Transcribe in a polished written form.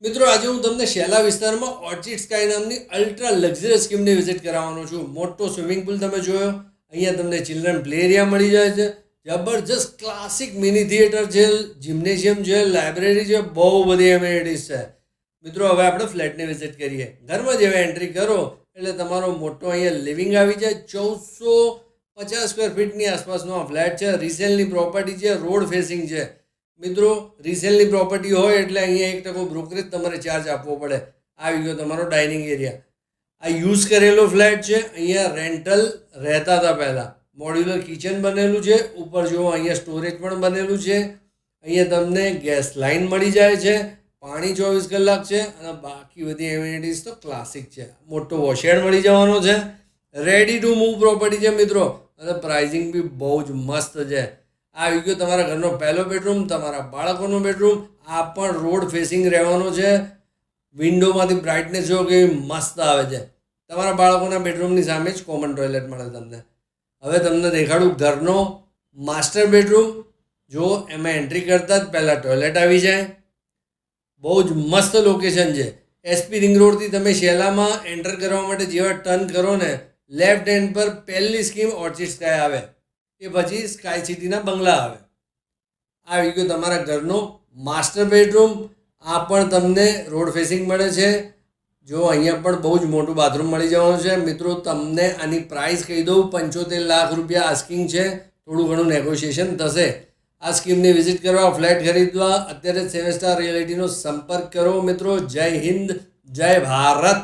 મિત્રો આજે હું તમને શેલા વિસ્તારમાં ઓર્ચિડ સ્કાય નામની અલ્ટ્રા લક્ઝરિયસ સ્કીમને વિઝિટ કરાવવાનો છું. મોટો સ્વિમિંગ પુલ તમે જોયો, અહીંયા તમને ચિલ્ડ્રન પ્લે એરિયા મળી જાય છે, જબરજસ્ત ક્લાસિક મિની થિયેટર છે, જિમ્નેશિયમ છે, લાઇબ્રેરી છે, બહુ બધી એમિનિટીઝ છે. મિત્રો હવે આપણે ફ્લેટને વિઝિટ કરીએ. ઘરમાં જેવા એન્ટ્રી કરો એટલે તમારો મોટો અહીંયા લિવિંગ આવી જાય. 1450 સ્ક્વેર ફીટની આસપાસનો આ ફ્લેટ છે. રિસેલની પ્રોપર્ટી છે, રોડ ફેસિંગ છે. મિત્રો રિસેલની પ્રોપર્ટી હોય એટલે અહીંયા 1% બ્રોકરેજ તમારે ચાર્જ આપવો પડે. આવી ગયો તમારો ડાઇનિંગ એરિયા. આ યુઝ કરેલો ફ્લેટ છે. અહીંયા રેન્ટલ રહેતા હતા પહેલાં. મોડ્યુલર કિચન બનેલું છે. ઉપર જુઓ અહીંયા સ્ટોરેજ પણ બનેલું છે. અહીંયા તમને ગેસ લાઇન મળી જાય છે, પાણી 24 કલાક છે અને બાકી બધી એમિનિટીઝ તો ક્લાસિક છે. મોટો વોશહેડ મળી જવાનો છે. રેડી ટુ મૂવ પ્રોપર્ટી છે મિત્રો, અને પ્રાઇઝિંગ બી બહુ જ મસ્ત છે. આવી ગયો તમારા ઘરનો પહેલો બેડરૂમ, તમારા બાળકોનો બેડરૂમ. આ પણ રોડ ફેસિંગ રહેવાનો છે. વિન્ડોમાંથી બ્રાઇટનેસ જો કેવી મસ્ત આવે છે. તમારા બાળકોના બેડરૂમની સામે જ કોમન ટોયલેટ મળે તમને. હવે તમને દેખાડું ઘરનો માસ્ટર બેડરૂમ. જો એમાં એન્ટ્રી કરતાં જ પહેલાં ટોયલેટ આવી જાય. બહુ જ મસ્ત લોકેશન છે. એસપી રિંગ રોડથી તમે શેલામાં એન્ટર કરવા માટે જેવા ટર્ન કરો ને, લેફ્ટ હેન્ડ પર પહેલી સ્કીમ ઓર્ચિડ સ્કાય આવે, એ પછી સ્કાય સિટીના બંગલા આવે. આવી ગયો તમારા ઘરનો માસ્ટર બેડરૂમ. આ પણ તમને રોડ ફેસિંગ મળે છે. જો અહીંયા પણ બહુ જ મોટું બાથરૂમ મળી જવાનું છે. મિત્રો તમને આની પ્રાઇસ કહી દઉં, 75 લાખ રૂપિયા આસ્કિંગ છે. થોડું ઘણું નેગોશિએશન થશે. આ સ્કીમને વિઝિટ કરવા, ફ્લેટ ખરીદવા અત્યારે 7 સ્ટાર રિયાલિટીનો સંપર્ક કરો મિત્રો. જય હિન્દ, જય ભારત.